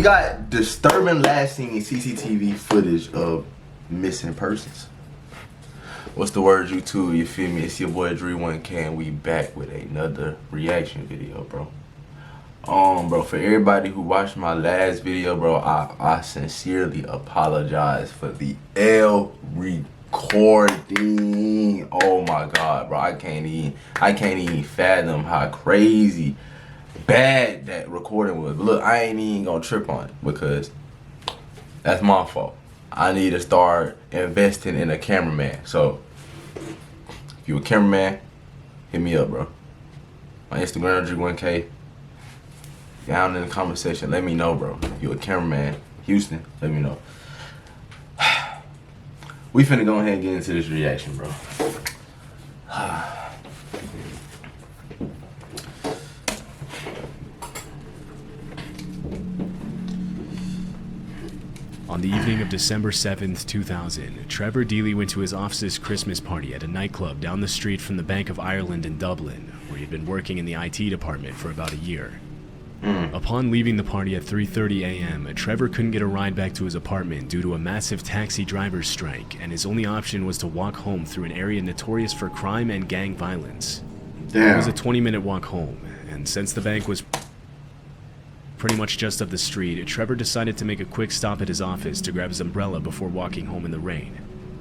got disturbing last seen CCTV footage of missing persons. What's the word, YouTube? You feel me? It's your boy Dre1K, and we back with another reaction video, bro. Bro, for everybody who watched my last video, bro, I sincerely apologize for the L recording. Oh my God, bro, I can't even fathom how crazy bad that recording was. But look, I ain't even gonna trip on it because that's my fault. I need to start investing in a cameraman. So if you a cameraman, hit me up, bro. My Instagram Dre1K. Down in the comment section, let me know, bro. If you a cameraman, Houston, let me know. We finna go ahead and get into this reaction, bro. On the evening of December 7th, 2000, Trevor Deely went to his office's Christmas party at a nightclub down the street from the Bank of Ireland in Dublin, where he'd been working in the IT department for about a year. Upon leaving the party at 3:30 a.m., Trevor couldn't get a ride back to his apartment due to a massive taxi driver's strike, and his only option was to walk home through an area notorious for crime and gang violence. It was a 20-minute walk home, and since the bank was pretty much just up the street, Trevor decided to make a quick stop at his office to grab his umbrella before walking home in the rain.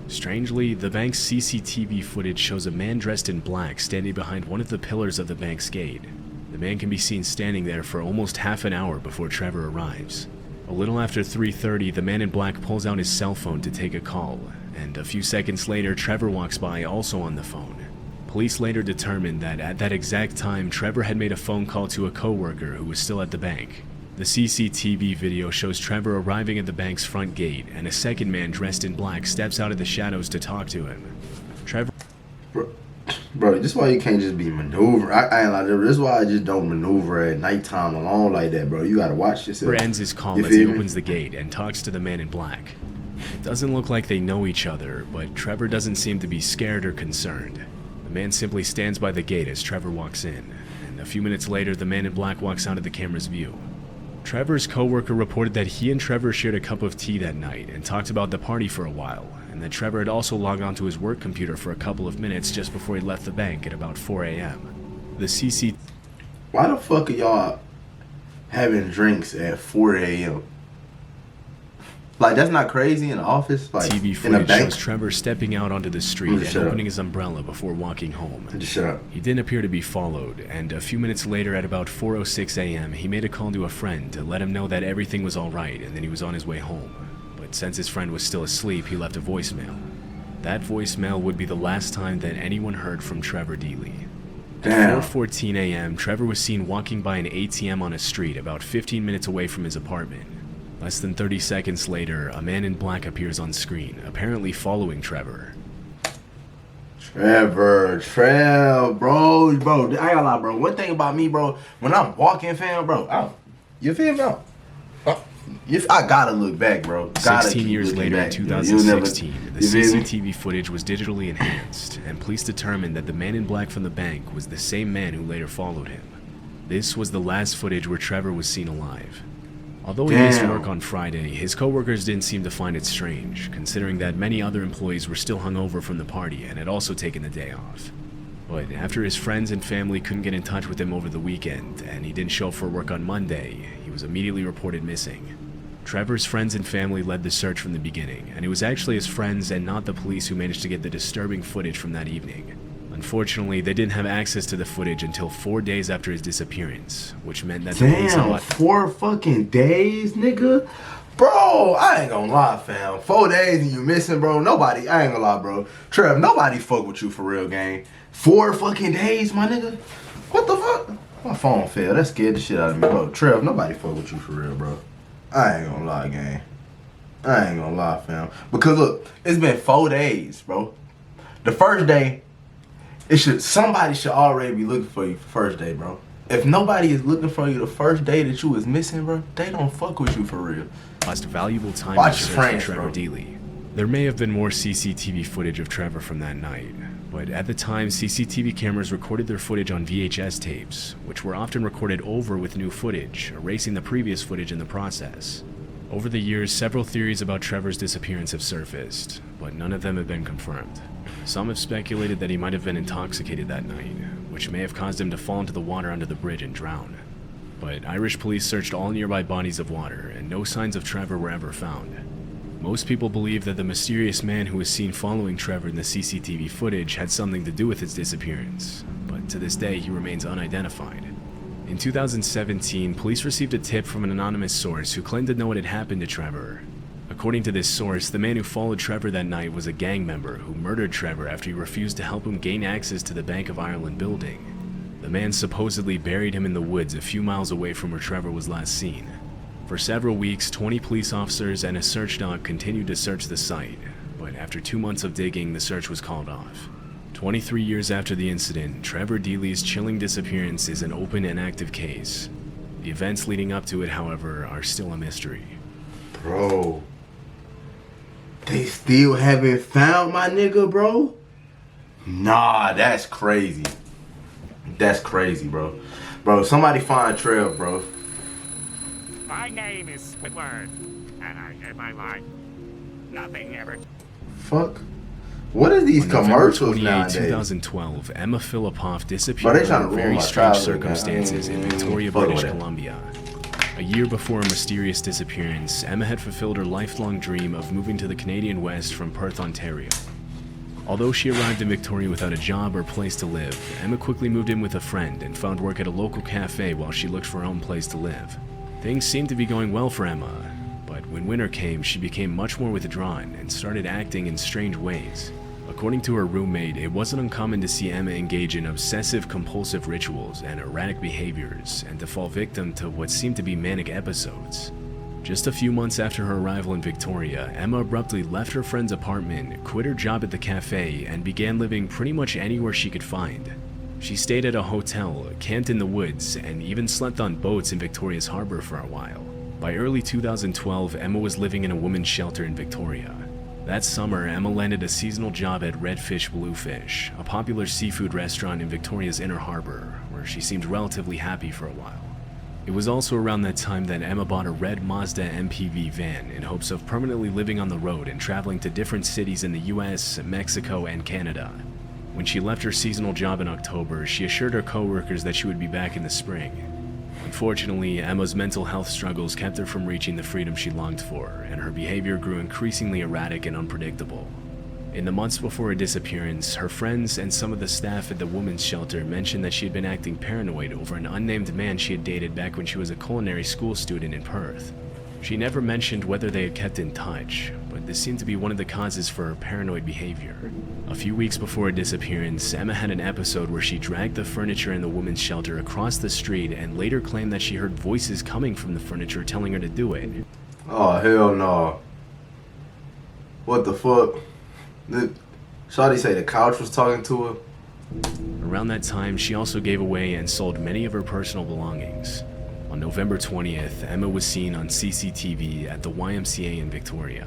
Strangely, the bank's CCTV footage shows a man dressed in black standing behind one of the pillars of the bank's gate. The man can be seen standing there for almost half an hour before Trevor arrives. A little after 3:30, the man in black pulls out his cell phone to take a call, and a few seconds later, Trevor walks by also on the phone. Police later determined that at that exact time, Trevor had made a phone call to a co-worker who was still at the bank. The CCTV video shows Trevor arriving at the bank's front gate, and a second man dressed in black steps out of the shadows to talk to him. Trevor... Bro, this is why you can't just be maneuvering. I ain't like that. This is why I just don't maneuver at nighttime alone like that, bro. You gotta watch yourself. Trevor ends his call as he opens the gate and talks to the man in black. It doesn't look like they know each other, but Trevor doesn't seem to be scared or concerned. The man simply stands by the gate as Trevor walks in, and a few minutes later, the man in black walks out of the camera's view. Trevor's co-worker reported that he and Trevor shared a cup of tea that night and talked about the party for a while, and that Trevor had also logged onto his work computer for a couple of minutes just before he left the bank at about 4 a.m. The CC... Why the fuck are y'all having drinks at 4 a.m.? Like, that's not crazy in the office? Like, TV footage shows Trevor stepping out onto the street and opening his umbrella before walking home. Just shut up. He didn't appear to be followed, and a few minutes later at about 4:06 a.m., he made a call to a friend to let him know that everything was alright and that he was on his way home. But since his friend was still asleep, he left a voicemail. That voicemail would be the last time that anyone heard from Trevor Deely. At 4:14 a.m., Trevor was seen walking by an ATM on a street about 15 minutes away from his apartment. Less than 30 seconds later, a man in black appears on screen, apparently following Trevor. Trev, bro, I ain't gonna lie, bro. One thing about me, bro, when I'm walking, fam, bro, you feel me? I gotta look back, bro. 16 years later, in 2016, the CCTV footage was digitally enhanced, and police determined that the man in black from the bank was the same man who later followed him. This was the last footage where Trevor was seen alive. Although he missed work on Friday, his co-workers didn't seem to find it strange, considering that many other employees were still hungover from the party and had also taken the day off. But after his friends and family couldn't get in touch with him over the weekend, and he didn't show up for work on Monday, he was immediately reported missing. Trevor's friends and family led the search from the beginning, and it was actually his friends and not the police who managed to get the disturbing footage from that evening. Unfortunately, they didn't have access to the footage until 4 days after his disappearance, which meant that the police... Damn, 4 fucking days, nigga? Bro, I ain't gonna lie, fam. 4 days and you missing, bro. Nobody, I ain't gonna lie, bro. Trev, nobody fuck with you for real, gang. 4 fucking days, my nigga? What the fuck? My phone fell. That scared the shit out of me, bro. Trev, nobody fuck with you for real, bro. I ain't gonna lie, gang. I ain't gonna lie, fam. Because look, it's been 4 days, bro. The first day, somebody should already be looking for you for first day, bro. If nobody is looking for you the first day that you was missing, bro, they don't fuck with you for real. Lost valuable time Watch to search friends, for Trevor bro. Deely. There may have been more CCTV footage of Trevor from that night, but at the time, CCTV cameras recorded their footage on VHS tapes, which were often recorded over with new footage, erasing the previous footage in the process. Over the years, several theories about Trevor's disappearance have surfaced, but none of them have been confirmed. Some have speculated that he might have been intoxicated that night, which may have caused him to fall into the water under the bridge and drown. But Irish police searched all nearby bodies of water, and no signs of Trevor were ever found. Most people believe that the mysterious man who was seen following Trevor in the CCTV footage had something to do with his disappearance, but to this day he remains unidentified. In 2017, police received a tip from an anonymous source who claimed to know what had happened to Trevor. According to this source, the man who followed Trevor that night was a gang member who murdered Trevor after he refused to help him gain access to the Bank of Ireland building. The man supposedly buried him in the woods a few miles away from where Trevor was last seen. For several weeks, 20 police officers and a search dog continued to search the site, but after 2 months of digging, the search was called off. 23 years after the incident, Trevor Deely's chilling disappearance is an open and active case. The events leading up to it, however, are still a mystery. Bro, they still haven't found my nigga, bro? Nah, that's crazy. That's crazy, bro. Bro, somebody find Trev, bro. My name is Squidward, and I get my life. Nothing ever. Fuck. What are these On November commercials 28, nowadays? 2012, Emma Filipoff Bro, disappeared they trying under to ruin very my strange childhood, man. circumstances in Victoria, Fuck British with it. Columbia. A year before a mysterious disappearance, Emma had fulfilled her lifelong dream of moving to the Canadian West from Perth, Ontario. Although she arrived in Victoria without a job or place to live, Emma quickly moved in with a friend and found work at a local cafe while she looked for her own place to live. Things seemed to be going well for Emma, but when winter came, she became much more withdrawn and started acting in strange ways. According to her roommate, it wasn't uncommon to see Emma engage in obsessive-compulsive rituals and erratic behaviors, and to fall victim to what seemed to be manic episodes. Just a few months after her arrival in Victoria, Emma abruptly left her friend's apartment, quit her job at the cafe, and began living pretty much anywhere she could find. She stayed at a hotel, camped in the woods, and even slept on boats in Victoria's harbor for a while. By early 2012, Emma was living in a women's shelter in Victoria. That summer, Emma landed a seasonal job at Redfish Bluefish, a popular seafood restaurant in Victoria's Inner Harbor, where she seemed relatively happy for a while. It was also around that time that Emma bought a red Mazda MPV van in hopes of permanently living on the road and traveling to different cities in the US, Mexico, and Canada. When she left her seasonal job in October, she assured her co-workers that she would be back in the spring. Unfortunately, Emma's mental health struggles kept her from reaching the freedom she longed for, and her behavior grew increasingly erratic and unpredictable. In the months before her disappearance, her friends and some of the staff at the women's shelter mentioned that she had been acting paranoid over an unnamed man she had dated back when she was a culinary school student in Perth. She never mentioned whether they had kept in touch, but this seemed to be one of the causes for her paranoid behavior. A few weeks before her disappearance, Emma had an episode where she dragged the furniture in the women's shelter across the street and later claimed that she heard voices coming from the furniture telling her to do it. Oh, hell no. What the fuck? Shawty say the couch was talking to her? Around that time, she also gave away and sold many of her personal belongings. On November 20th, Emma was seen on CCTV at the YMCA in Victoria.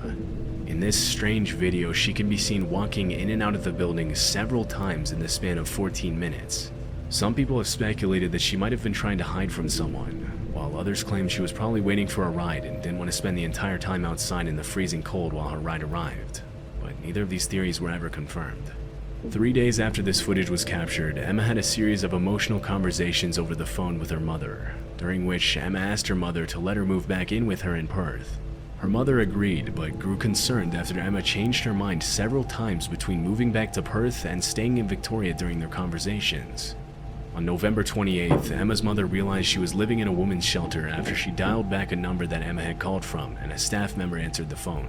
In this strange video, she can be seen walking in and out of the building several times in the span of 14 minutes. Some people have speculated that she might have been trying to hide from someone, while others claim she was probably waiting for a ride and didn't want to spend the entire time outside in the freezing cold while her ride arrived. But neither of these theories were ever confirmed. 3 days after this footage was captured, Emma had a series of emotional conversations over the phone with her mother, during which Emma asked her mother to let her move back in with her in Perth. Her mother agreed, but grew concerned after Emma changed her mind several times between moving back to Perth and staying in Victoria during their conversations. On November 28th, Emma's mother realized she was living in a woman's shelter after she dialed back a number that Emma had called from, and a staff member answered the phone.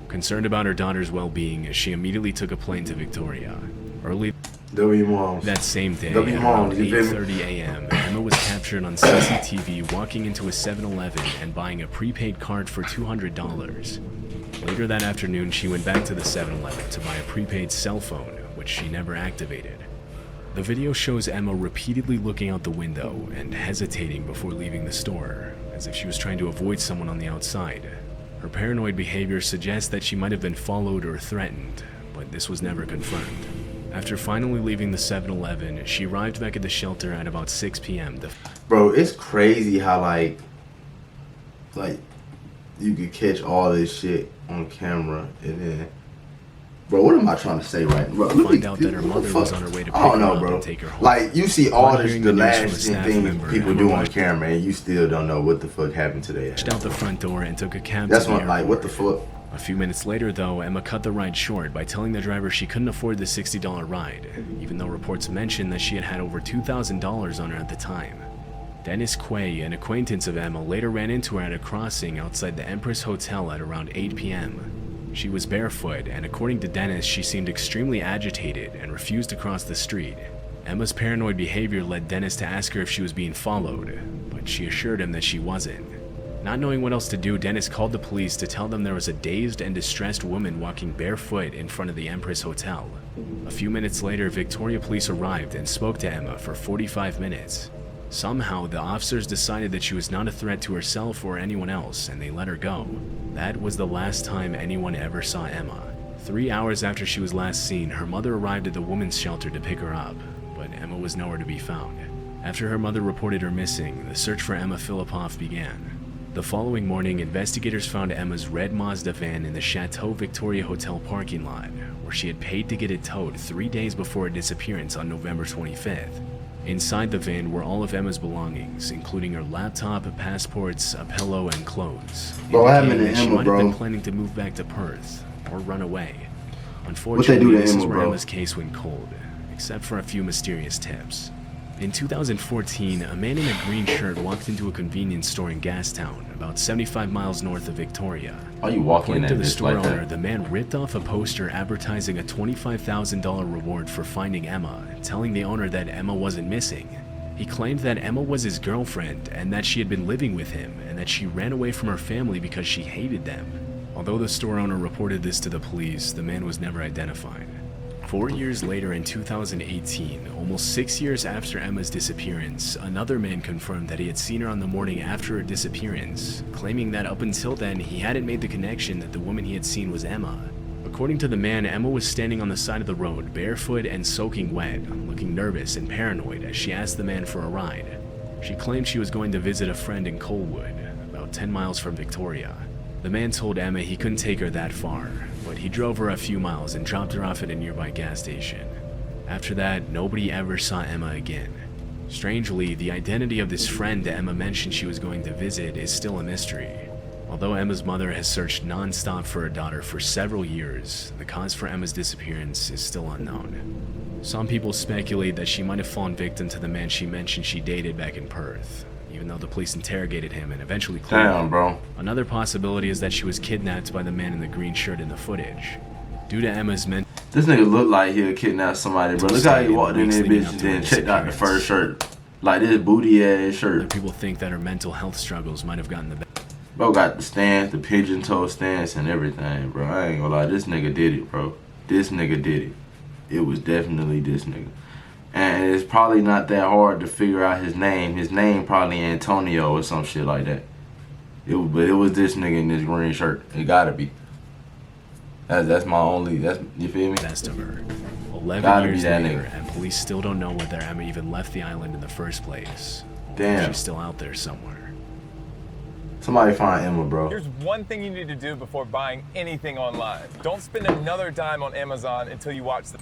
Concerned about her daughter's well-being, she immediately took a plane to Victoria. Early that same day, at around 8:30 a.m., Emma was captured on CCTV walking into a 7-Eleven and buying a prepaid card for $200. Later that afternoon, she went back to the 7-Eleven to buy a prepaid cell phone, which she never activated. The video shows Emma repeatedly looking out the window and hesitating before leaving the store, as if she was trying to avoid someone on the outside. Her paranoid behavior suggests that she might have been followed or threatened, but this was never confirmed. After finally leaving the 7-Eleven, she arrived back at the shelter at about 6 p.m. Bro, it's crazy how like you could catch all this shit on camera and then, bro, what am I trying to say right now? Bro, Find out that her mother was on her way to pick I don't her know, up bro. and take her home. Like, you see all Upon this, hearing the the news from a last staff things member, people Emma do on rushed camera, and you still don't know what the fuck happened today. out the front door and took a cab That's to the what, like, what the airport. fuck? A few minutes later, though, Emma cut the ride short by telling the driver she couldn't afford the $60 ride, even though reports mentioned that she had had over $2,000 on her at the time. Dennis Quay, an acquaintance of Emma, later ran into her at a crossing outside the Empress Hotel at around 8 p.m. She was barefoot, and according to Dennis, she seemed extremely agitated and refused to cross the street. Emma's paranoid behavior led Dennis to ask her if she was being followed, but she assured him that she wasn't. Not knowing what else to do, Dennis called the police to tell them there was a dazed and distressed woman walking barefoot in front of the Empress Hotel. A few minutes later, Victoria police arrived and spoke to Emma for 45 minutes. Somehow, the officers decided that she was not a threat to herself or anyone else, and they let her go. That was the last time anyone ever saw Emma. 3 hours after she was last seen, her mother arrived at the women's shelter to pick her up, but Emma was nowhere to be found. After her mother reported her missing, the search for Emma Filipoff began. The following morning, investigators found Emma's red Mazda van in the Chateau Victoria Hotel parking lot, where she had paid to get it towed 3 days before her disappearance on November 25th. Inside the van were all of Emma's belongings, including her laptop, passports, a pillow, and clothes. Bro, what happened to Indicating that she Emma, might bro? have been planning to move back to Perth or run away. What they Unfortunately, do to this is Emma, where bro? Emma's case went cold, except for a few mysterious tips. In 2014, a man in a green shirt walked into a convenience store in Gastown, about 75 miles north of Victoria. Why you walking According in to that the bitch store like owner, that? the man ripped off a poster advertising a $25,000 reward for finding Emma, telling the owner that Emma wasn't missing. He claimed that Emma was his girlfriend and that she had been living with him and that she ran away from her family because she hated them. Although the store owner reported this to the police, the man was never identified. 4 years later in 2018, almost 6 years after Emma's disappearance, another man confirmed that he had seen her on the morning after her disappearance, claiming that up until then he hadn't made the connection that the woman he had seen was Emma. According to the man, Emma was standing on the side of the road, barefoot and soaking wet, looking nervous and paranoid as she asked the man for a ride. She claimed she was going to visit a friend in Colwood, about 10 miles from Victoria. The man told Emma he couldn't take her that far, but he drove her a few miles and dropped her off at a nearby gas station. After that, nobody ever saw Emma again. Strangely, the identity of this friend that Emma mentioned she was going to visit is still a mystery. Although Emma's mother has searched non-stop for her daughter for several years, the cause for Emma's disappearance is still unknown. Some people speculate that she might have fallen victim to the man she mentioned she dated back in Perth, even though the police interrogated him and eventually cleared him. Damn, bro. Another possibility is that she was kidnapped by the man in the green shirt in the footage. Due to Emma's mental This nigga look like he'll kidnap somebody, bro. Look how he walked in that leading bitch up and to her then checked out the disappearance. first shirt. Like this booty ass other shirt. people think that her mental health struggles might have gotten the best. Bro got the stance, the pigeon toe stance and everything, bro. I ain't gonna lie, this nigga did it, bro. This nigga did it. It was definitely this nigga. And it's probably not that hard to figure out his name. His name probably Antonio or some shit like that. But it was this nigga in this green shirt. It gotta be. That's my only, you feel me? Best of her. 11 Gotta be years that later, nigga. and police still don't know whether Emma even left the island in the first place. Damn. She's still out there somewhere. Somebody find Emma, bro. Here's one thing you need to do before buying anything online. Don't spend another dime on Amazon until you watch the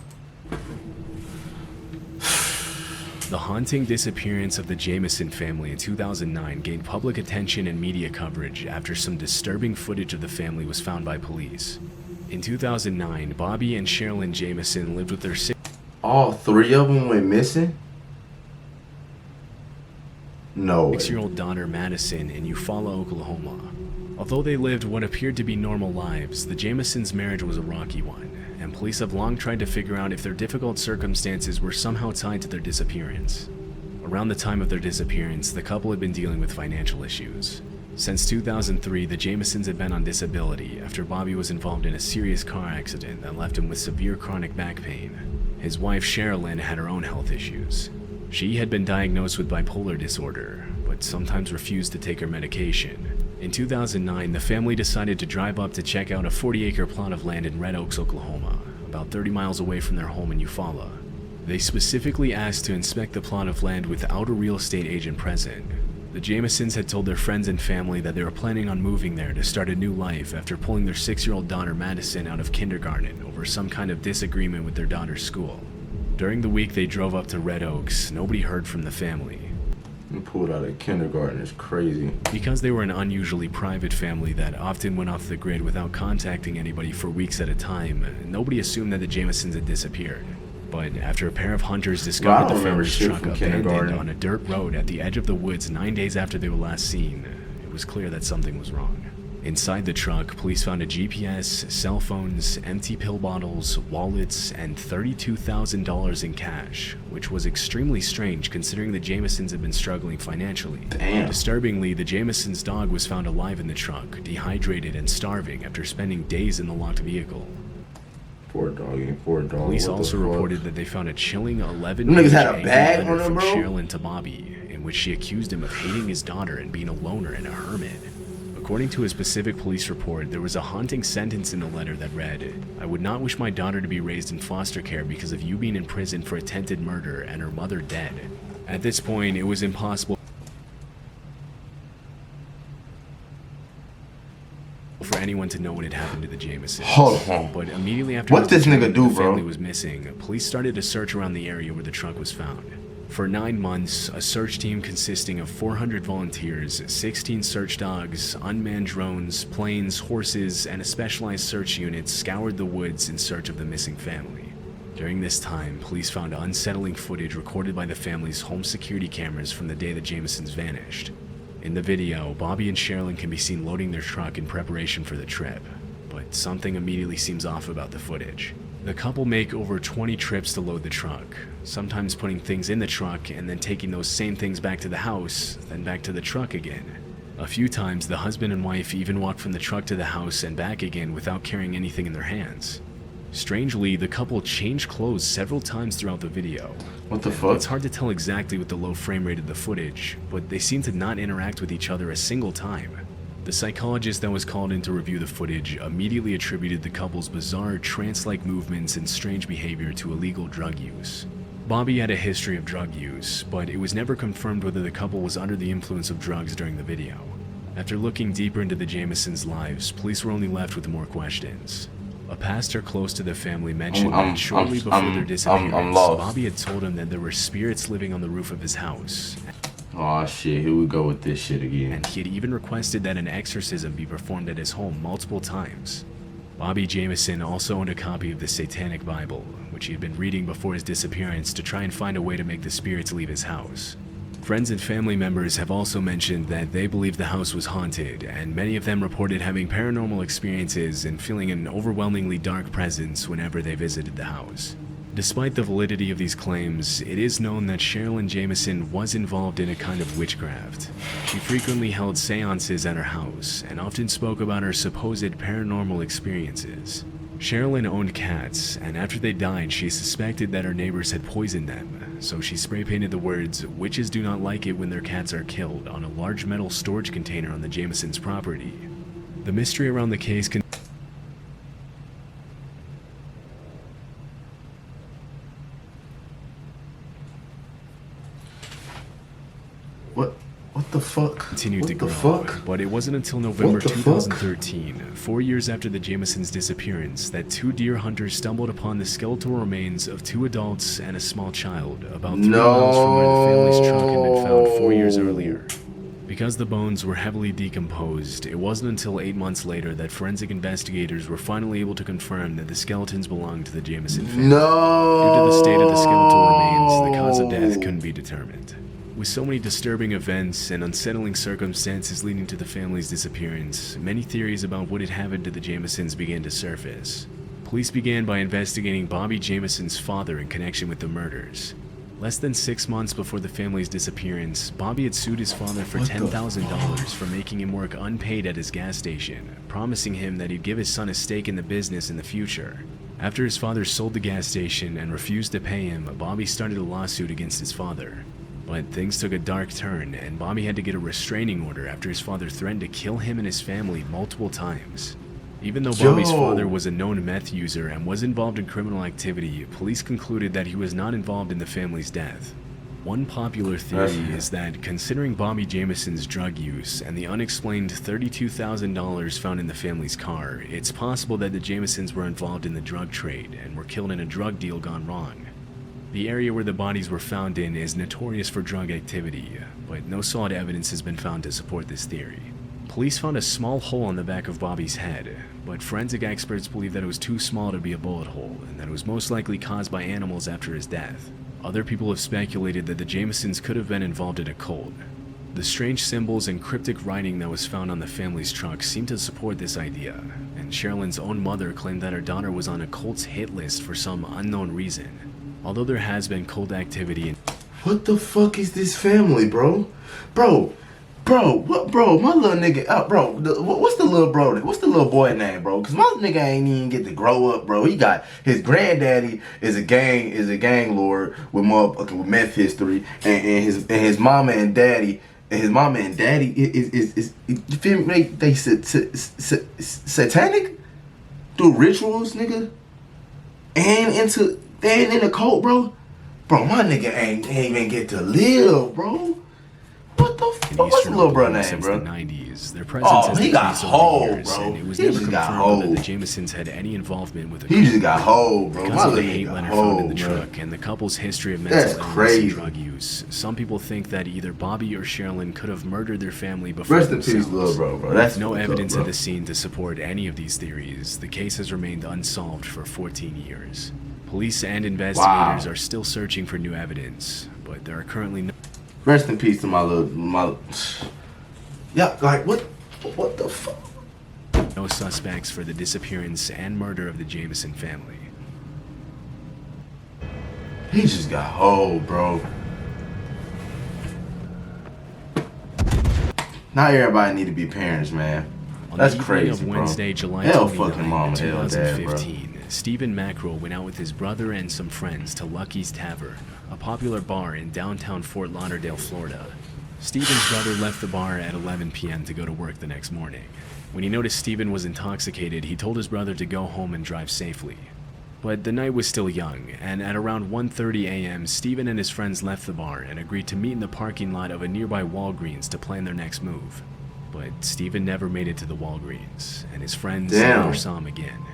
The haunting disappearance of the Jameson family in 2009 gained public attention and media coverage after some disturbing footage of the family was found by police. In 2009, Bobby and Sherilyn Jameson lived with their All three of them went missing? No way. 6-year-old daughter Madison in Eufaula, Oklahoma. Although they lived what appeared to be normal lives, the Jamesons' marriage was a rocky one, and police have long tried to figure out if their difficult circumstances were somehow tied to their disappearance. Around the time of their disappearance, the couple had been dealing with financial issues. Since 2003, the Jamesons had been on disability after Bobby was involved in a serious car accident that left him with severe chronic back pain. His wife Sherilyn had her own health issues. She had been diagnosed with bipolar disorder, but sometimes refused to take her medication. In 2009, the family decided to drive up to check out a 40-acre plot of land in Red Oaks, Oklahoma, about 30 miles away from their home in Eufaula. They specifically asked to inspect the plot of land without a real estate agent present. The Jamesons had told their friends and family that they were planning on moving there to start a new life after pulling their 6-year-old daughter Madison out of kindergarten over some kind of disagreement with their daughter's school. During the week they drove up to Red Oaks, nobody heard from the family. Pulled out of kindergarten is crazy. Because they were an unusually private family that often went off the grid without contacting anybody for weeks at a time, nobody assumed that the Jamesons had disappeared. But after a pair of hunters discovered the family's truck abandoned on a dirt road at the edge of the woods 9 days after they were last seen, it was clear that something was wrong. Inside the truck, police found a GPS, cell phones, empty pill bottles, wallets, and $32,000 in cash, which was extremely strange considering the Jamesons had been struggling financially. Damn. Disturbingly, the Jamesons' dog was found alive in the truck, dehydrated and starving after spending days in the locked vehicle. Poor doggy, poor dog. Police also reported that they found a chilling 11-page niggas had a angry bag letter on them, from bro? Sherilyn to Bobby, in which she accused him of hating his daughter and being a loner and a hermit. According to a specific police report, there was a haunting sentence in the letter that read, "I would not wish my daughter to be raised in foster care because of you being in prison for attempted murder and her mother dead." At this point, it was impossible for anyone to know what had happened to the Jamesons. Hold on. But immediately after What this nigga do, the bro? family was missing, police started a search around the area where the truck was found. For 9 months, a search team consisting of 400 volunteers, 16 search dogs, unmanned drones, planes, horses, and a specialized search unit scoured the woods in search of the missing family. During this time, police found unsettling footage recorded by the family's home security cameras from the day the Jamesons vanished. In the video, Bobby and Sherilyn can be seen loading their truck in preparation for the trip, but something immediately seems off about the footage. The couple make over 20 trips to load the truck, sometimes putting things in the truck and then taking those same things back to the house, then back to the truck again. A few times, the husband and wife even walked from the truck to the house and back again without carrying anything in their hands. Strangely, the couple changed clothes several times throughout the video. What the fuck? It's hard to tell exactly with the low frame rate of the footage, but they seem to not interact with each other a single time. The psychologist that was called in to review the footage immediately attributed the couple's bizarre trance-like movements and strange behavior to illegal drug use. Bobby had a history of drug use, but it was never confirmed whether the couple was under the influence of drugs during the video. After looking deeper into the Jamesons' lives, police were only left with more questions. A pastor close to the family mentioned that shortly before their disappearance, Bobby had told him that there were spirits living on the roof of his house. Aw shit, here we go with this shit again. And he had even requested that an exorcism be performed at his home multiple times. Bobby Jameson also owned a copy of the Satanic Bible, which he had been reading before his disappearance to try and find a way to make the spirits leave his house. Friends and family members have also mentioned that they believed the house was haunted, and many of them reported having paranormal experiences and feeling an overwhelmingly dark presence whenever they visited the house. Despite the validity of these claims, it is known that Sherilyn Jameson was involved in a kind of witchcraft. She frequently held seances at her house and often spoke about her supposed paranormal experiences. Sherilyn owned cats, and after they died, she suspected that her neighbors had poisoned them, so she spray painted the words, "Witches do not like it when their cats are killed," on a large metal storage container on the Jamesons' property. The mystery around the case What the fuck? continued to What the grow, fuck? but it wasn't until November What the 2013, 4 years after the Jamesons' disappearance, that 2 deer hunters stumbled upon the skeletal remains of 2 adults and a small child, about 3 miles from where the family's truck had been found 4 years earlier. Because the bones were heavily decomposed, it wasn't until 8 months later that forensic investigators were finally able to confirm that the skeletons belonged to the Jameson family. No. Due to the state of the skeletal remains, the cause of death couldn't be determined. With so many disturbing events and unsettling circumstances leading to the family's disappearance, many theories about what had happened to the Jamesons began to surface. Police began by investigating Bobby Jameson's father in connection with the murders. Less than 6 months before the family's disappearance, Bobby had sued his father for $10,000 for making him work unpaid at his gas station, promising him that he'd give his son a stake in the business in the future. After his father sold the gas station and refused to pay him, Bobby started a lawsuit against his father. But things took a dark turn, and Bobby had to get a restraining order after his father threatened to kill him and his family multiple times. Even though Bobby's father was a known meth user and was involved in criminal activity, police concluded that he was not involved in the family's death. One popular theory is that, considering Bobby Jameson's drug use and the unexplained $32,000 found in the family's car, it's possible that the Jamesons were involved in the drug trade and were killed in a drug deal gone wrong. The area where the bodies were found in is notorious for drug activity, but no solid evidence has been found to support this theory. Police found a small hole on the back of Bobby's head, but forensic experts believe that it was too small to be a bullet hole and that it was most likely caused by animals after his death. Other people have speculated that the Jamesons could have been involved in a cult. The strange symbols and cryptic writing that was found on the family's truck seem to support this idea, and Sherilyn's own mother claimed that her daughter was on a cult's hit list for some unknown reason. Although there has been cult activity in— What the fuck is this family, bro? Bro, what, bro? My little nigga, what's the little bro? What's the little boy name, bro? Cause my nigga ain't even get to grow up, bro. He got his granddaddy is a gang lord with meth history, and his mama and daddy. And his mama and daddy is you feel me? They satanic, do rituals, nigga, and in the cult, bro. Bro, my nigga ain't even get to live, bro. What the fuck? What's the little bro name, bro? The 90s, their presence has decreased over the years, and it was never confirmed that the Jamesons had any involvement with the He just got hold, bro. Because of the hate letter found in the truck and the couple's history of mental illness and drug use, some people think that either Bobby or Sherilyn could have murdered their family before themselves. Rest in peace, little bro. That's no evidence at the scene to support any of these theories. The case has remained unsolved for 14 years. Police and investigators are still searching for new evidence, but there are currently no— Rest in peace to my yeah, like what the fuck? No suspects for the disappearance and murder of the Jameson family. He just got hold, bro. Now everybody need to be parents, man. That's crazy, of Wednesday, bro. July Hell 29, fucking mama, hell dad, bro. 2015. Stephen Mackerel went out with his brother and some friends to Lucky's Tavern, a popular bar in downtown Fort Lauderdale, Florida. Stephen's brother left the bar at 11 p.m. to go to work the next morning. When he noticed Stephen was intoxicated, he told his brother to go home and drive safely. But the night was still young, and at around 1:30 a.m., Stephen and his friends left the bar and agreed to meet in the parking lot of a nearby Walgreens to plan their next move. But Stephen never made it to the Walgreens, and his friends never saw him again.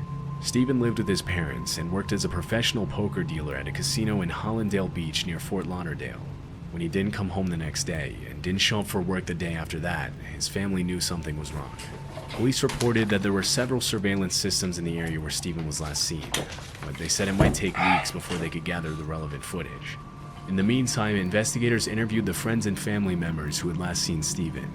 Stephen lived with his parents and worked as a professional poker dealer at a casino in Hollandale Beach near Fort Lauderdale. When he didn't come home the next day and didn't show up for work the day after that, his family knew something was wrong. Police reported that there were several surveillance systems in the area where Stephen was last seen, but they said it might take weeks before they could gather the relevant footage. In the meantime, investigators interviewed the friends and family members who had last seen Stephen.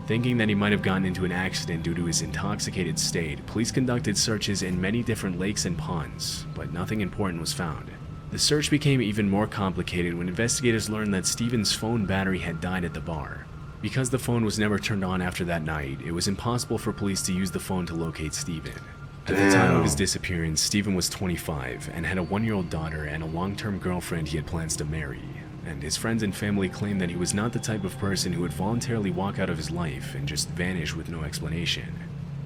Thinking that he might have gotten into an accident due to his intoxicated state, police conducted searches in many different lakes and ponds, but nothing important was found. The search became even more complicated when investigators learned that Stephen's phone battery had died at the bar. Because the phone was never turned on after that night, it was impossible for police to use the phone to locate Stephen. At the time of his disappearance, Stephen was 25 and had a 1-year-old daughter and a long-term girlfriend he had plans to marry. And his friends and family claimed that he was not the type of person who would voluntarily walk out of his life and just vanish with no explanation.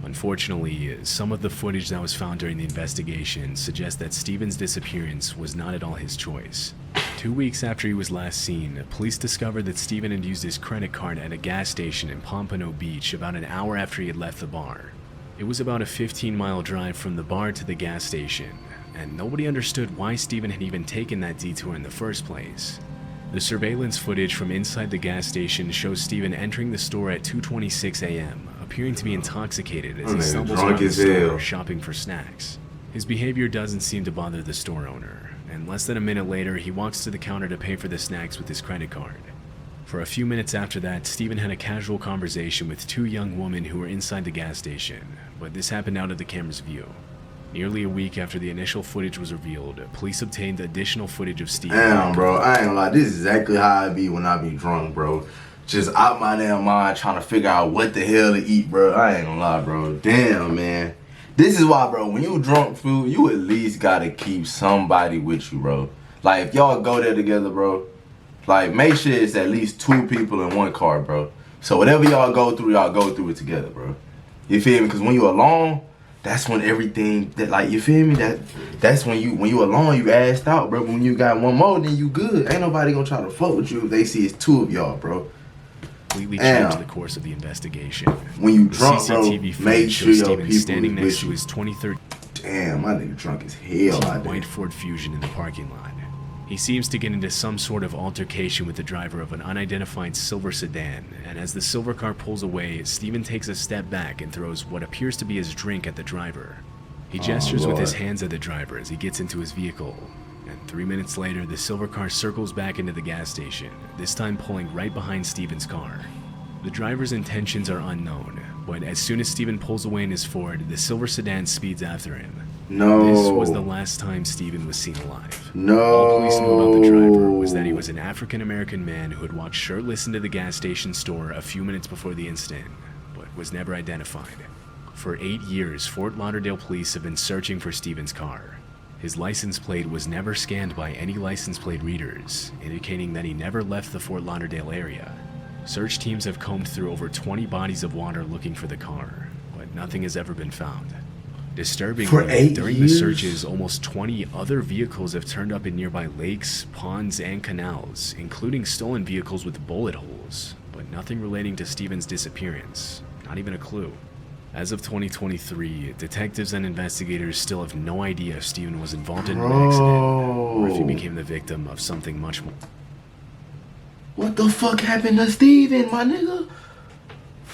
Unfortunately, some of the footage that was found during the investigation suggests that Stephen's disappearance was not at all his choice. 2 weeks after he was last seen, police discovered that Stephen had used his credit card at a gas station in Pompano Beach about an hour after he had left the bar. It was about a 15-mile drive from the bar to the gas station, and nobody understood why Stephen had even taken that detour in the first place. The surveillance footage from inside the gas station shows Stephen entering the store at 2:26 a.m., appearing to be intoxicated as he stumbles around the store shopping for snacks. His behavior doesn't seem to bother the store owner, and less than a minute later, he walks to the counter to pay for the snacks with his credit card. For a few minutes after that, Stephen had a casual conversation with 2 young women who were inside the gas station, but this happened out of the camera's view. Nearly a week after the initial footage was revealed, police obtained additional footage of Stephen. Damn, bro, I ain't gonna lie. This is exactly how I be when I be drunk, bro. Just out my damn mind trying to figure out what the hell to eat, bro. I ain't gonna lie, bro. Damn, man. This is why, bro, when you drunk food, you at least gotta keep somebody with you, bro. Like, if y'all go there together, bro, Like, make sure it's at least 2 people in one car, bro. So whatever y'all go through it together, bro. You feel me? Because when you alone, that's when everything that, like, you feel me? That's when you alone, you assed out, bro. But when you got one more, then you good. Ain't nobody gonna try to fuck with you if they see it's 2 of y'all, bro. Completely changed the course of the investigation. When you The drunk, bro, CCTV footage make sure shows your Steven people standing is next with to you. his 2013 Damn, my nigga drunk as hell out there. white Ford Fusion in the parking lot. He seems to get into some sort of altercation with the driver of an unidentified silver sedan, and as the silver car pulls away, Steven takes a step back and throws what appears to be his drink at the driver. He gestures with his hands at the driver as he gets into his vehicle, and 3 minutes later, the silver car circles back into the gas station, this time pulling right behind Steven's car. The driver's intentions are unknown, but as soon as Steven pulls away in his Ford, the silver sedan speeds after him. No. This was the last time Steven was seen alive. No. All police knew about the driver was that he was an African-American man who had walked shirtless into the gas station store a few minutes before the incident, but was never identified. For 8 years, Fort Lauderdale police have been searching for Steven's car. His license plate was never scanned by any license plate readers, indicating that he never left the Fort Lauderdale area. Search teams have combed through over 20 bodies of water looking for the car, but nothing has ever been found. Disturbingly, during the searches, almost 20 other vehicles have turned up in nearby lakes, ponds, and canals, including stolen vehicles with bullet holes, but nothing relating to Steven's disappearance, not even a clue. As of 2023, detectives and investigators still have no idea if Steven was involved in an accident, or if he became the victim of something much more. What the fuck happened to Steven, my nigga?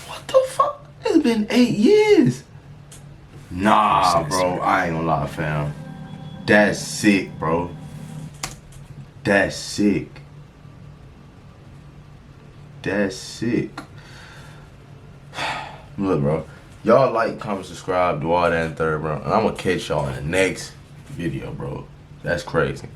What the fuck? It's been 8 years. Nah, bro, I ain't gonna lie, fam. That's sick, bro. That's sick. That's sick. Look, bro. Y'all like, comment, subscribe, do all that and third, bro. And I'm gonna catch y'all in the next video, bro. That's crazy.